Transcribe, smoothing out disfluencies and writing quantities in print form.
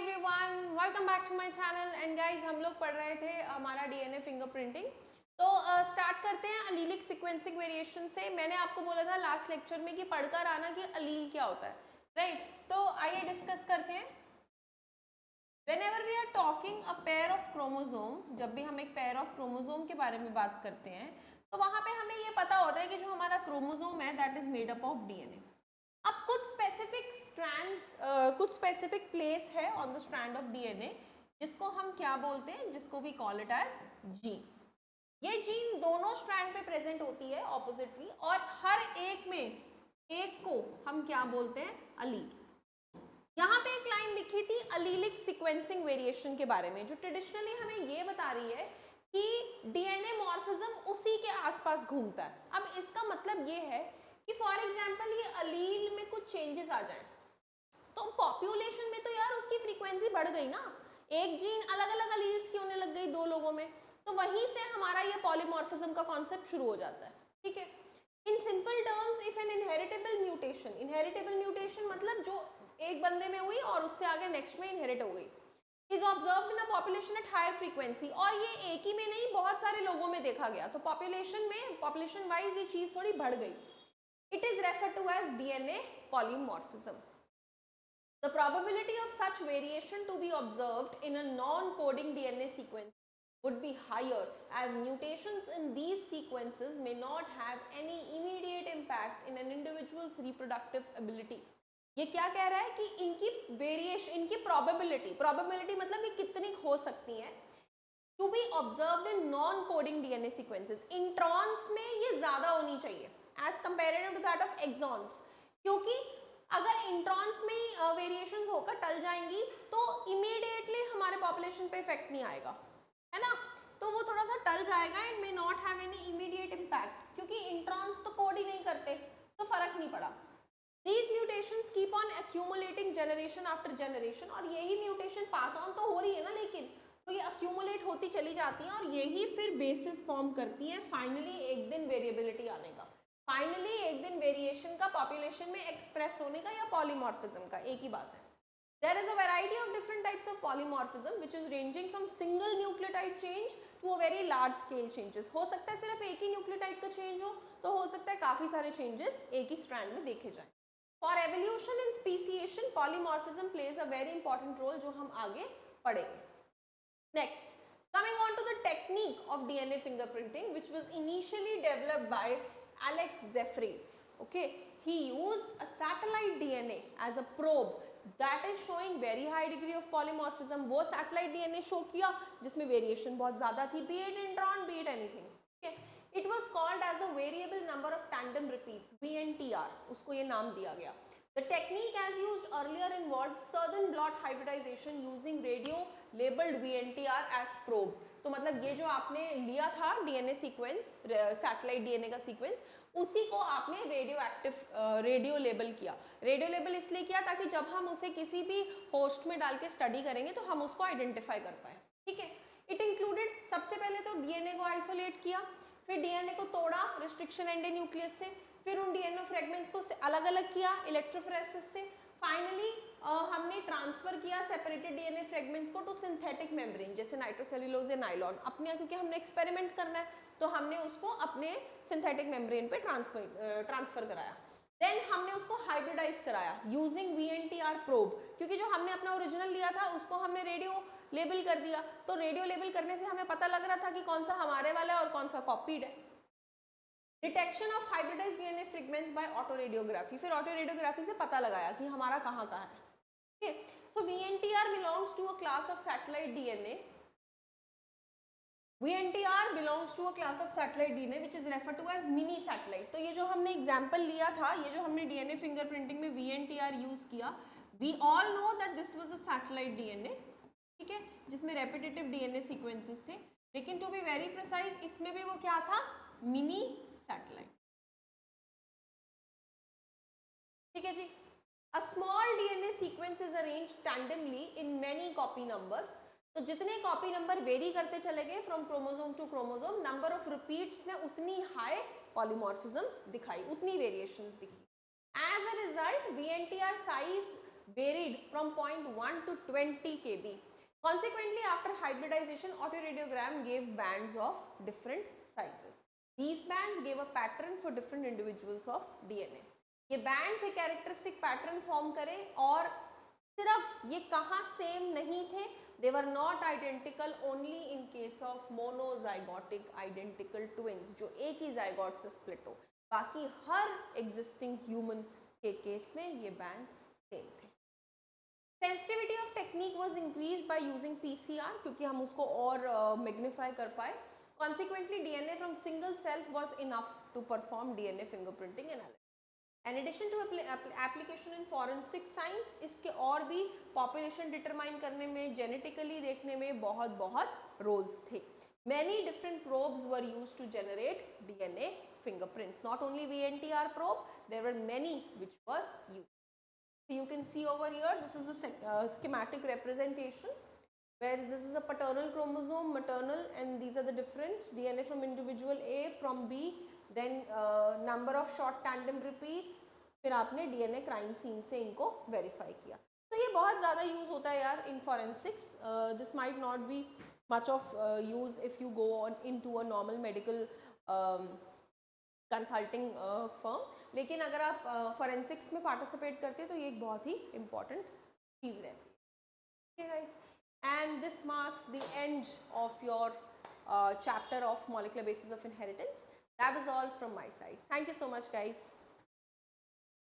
Everyone, welcome back to my channel. And guys, हम लोग पढ़ रहे थे हमारा डीएनए फिंगरप्रिंटिंग। तो स्टार्ट करते हैं अलीलिक सीक्वेंसिंग वेरिएशन से। मैंने आपको बोला था लास्ट लेक्चर में कि पढ़कर आना कि अलील क्या होता है, राइट? तो आइए डिस्कस करते हैं। Whenever we are talking a pair of chromosome, जब भी हम एक पेयर ऑफ क्रोमोसोम के बारे में बात करते हैं तो वहां पे हमें ये पता होता है कि जो हमारा क्रोमोसोम है that is made up of DNA. अब कुछ स्पेसिफिक स्ट्रैंड्स, कुछ स्पेसिफिक प्लेस है on the strand of DNA जिसको हम क्या बोलते हैं, जिसको we call it as gene. ये जीन दोनों स्ट्रैंड पे प्रेजेंट होती है ऑपोजिटली, और हर एक में एक को हम क्या बोलते हैं, अलील। यहाँ पे एक लाइन लिखी थी अलीलिक सीक्वेंसिंग वेरिएशन के बारे में, जो ट्रेडिशनली हमें ये बता रही है कि डीएनए मॉर्फिज्म उसी के आसपास घूमता है। अब इसका मतलब ये है कि फॉर एग्जांपल ये अलील में कुछ चेंजेस आ जाएं तो पॉपुलेशन में तो यार उसकी फ्रीक्वेंसी बढ़ गई ना, एक जीन अलग अलग अलील्स की होने लग गई दो लोगों में, तो वहीं से हमारा ये पॉलीमॉर्फिज्म का कॉन्सेप्ट शुरू हो जाता है। ठीक है, in simple terms, if an inheritable mutation मतलब जो एक बंदे में हुई और उससे आगे नेक्स्ट में इनहेरिट हो गई, is observed in a population at higher frequency, और ये एक ही में नहीं बहुत सारे लोगों में देखा गया, तो पॉपुलेशन वाइज ये चीज थोड़ी बढ़ गई। It is referred to as DNA polymorphism. The probability of such variation to be observed in a non-coding DNA sequence would be higher, as mutations in these sequences may not have any immediate impact in an individual's reproductive ability. ये क्या कह रहा है कि इनकी variation, इनकी probability मतलब ये कितनी हो सकती है, to be observed in non coding DNA sequences, introns में ये ज्यादा होनी चाहिए as comparative to that of exons, क्योंकि अगर इंट्रॉन्स में ही वेरिएशंस होकर टल जाएंगी तो इमीडिएटली हमारे पॉपुलेशन पे इफेक्ट नहीं आएगा, है ना, तो वो थोड़ा सा टल जाएगा and may not have any immediate impact, क्योंकि इंट्रॉन्स तो कोड ही नहीं करते तो फर्क नहीं पड़ा। These mutations keep on accumulating generation after generation, और यही म्यूटेशन पास ऑन तो हो रही है ना, लेकिन तो ये अक्यूमुलेट होती चली जाती हैं और यही फिर बेसिस फॉर्म करती हैं फाइनली एक दिन वेरिएबिलिटी आने का, फाइनली एक दिन वेरिएशन का पॉपुलेशन में एक्सप्रेस होने का या पॉलीमॉर्फिज्म का, एक ही बात है। There is a variety of different types of polymorphism which is ranging from single nucleotide change to a very large scale changes. हो सकता है सिर्फ एक ही न्यूक्लियोटाइड का चेंज हो, तो हो सकता है काफी सारे चेंजेस एक ही स्ट्रैंड में देखे जाएं। For evolution and speciation, polymorphism plays a very important role, जो हम आगे पढ़ेंगे। Next, coming on to the technique of DNA fingerprinting, which was initially developed by Alex Jeffreys. Okay, he used a satellite DNA as a probe that is showing very high degree of polymorphism. वो satellite DNA show किया जिसमें variation बहुत ज़्यादा थी, be it intron, be it anything. Okay, it was called as the variable number of tandem repeats, VNTR. उसको ये नाम दिया गया। The technique as used earlier involved southern blot hybridization using radio labeled VNTR as probe. तो मतलब ये जो आपने लिया था डीएनए सीक्वेंस, सैटेलाइट डीएनए का सीक्वेंस, उसी को आपने रेडियो लेबल किया। रेडियो लेबल इसलिए किया ताकि जब हम उसे किसी भी होस्ट में डाल के स्टडी करेंगे तो हम उसको आइडेंटिफाई कर पाए। ठीक है, इट इंक्लूडेड, सबसे पहले तो डीएनए को आइसोलेट किया, फिर डीएनए को तोड़ा रिस्ट्रिक्शन एंडे न्यूक्लियस से, फिर उन डीएनए फ्रेगमेंट्स को अलग अलग किया इलेक्ट्रोफोरेसिस से, फाइनली हमने ट्रांसफर किया सेपरेटेड डीएनए फ्रेगमेंट्स को टू सिंथेटिक मेम्ब्रेन जैसे नाइट्रोसेल्यूलोज या नाइलॉन, अपने क्योंकि हमने एक्सपेरिमेंट करना है तो हमने उसको अपने सिंथेटिक मेम्ब्रेन पे ट्रांसफर कराया। देन हमने उसको हाइब्रिडाइज कराया यूजिंग VNTR प्रोब, क्योंकि जो हमने अपना ओरिजिनल लिया था उसको हमने रेडियो लेबल कर दिया, तो रेडियो लेबल करने से हमें पता लग रहा था कि कौन सा हमारे वाला है और कौन सा कॉपीड है। Detection of hybridized DNA fragments by autoradiography, फिर ऑटोरेडियोग्राफी से पता लगाया कि हमारा कहाँ है। Okay, so VNTR belongs to a class of satellite DNA. VNTR belongs to a class of satellite DNA which is referred to as mini satellite. तो ये जो हमने एग्जाम्पल लिया था, ये जो हमने डीएनए फिंगरप्रिंटिंग में VNTR यूज किया, we all know that this was a satellite DNA, ठीक है, जिसमें रेपिटेटिव डीएनए सीक्वेंसेस थे, लेकिन टू बी वेरी प्रिसाइज इसमें भी वो क्या था, मिनी सैटेलाइट। ठीक है जी, a small DNA sequence is arranged tandemly in many copy numbers. तो जितने कॉपी नंबर वेरी करते चले गए from chromosome to chromosome, number of repeats ने उतनी हाई पॉलीमॉर्फिज्म दिखाई, उतनी वेरिएशंस दिखी। As a result VNTR size varied from 0.1 to 20 kb. Consequently, after hybridization, autoradiogram gave bands of different sizes. These bands gave a pattern for different individuals of DNA. ये bands एक characteristic pattern form करे और सिर्फ ये कहाँ same नहीं थे, they were not identical only in case of monozygotic identical twins जो एक ही zygote से split हो, बाकी हर existing human के केस में ये bands सेम थे. Sensitivity of technique was increased by using PCR क्योंकि हम उसको और मैग्नीफाई कर पाए. Consequently DNA from single cell was enough to perform DNA fingerprinting analysis. In addition to application in forensic science, इसके और भी पॉपुलेशन डिटरमाइन करने में, जेनेटिकली देखने में बहुत रोल्स थे. Many different probes were used to generate DNA fingerprints. Not only VNTR probe, there were many which were used. So you can see over here, this is the schematic representation where this is a paternal chromosome, maternal, and these are the different DNA from individual A, from B, then number of short tandem repeats, फिर आपने DNA crime scene से इनको verify किया. तो ये बहुत ज़्यादा use होता है यार in forensics. This might not be much of use if you go on into a normal medical consulting firm, लेकिन अगर आप फॉरेंसिक्स में पार्टिसिपेट करते हैं तो ये एक बहुत ही इंपॉर्टेंट चीज़ रहती है. Guys, and this marks the end of your chapter of molecular basis of inheritance. That was all from my side. Thank you so much, guys.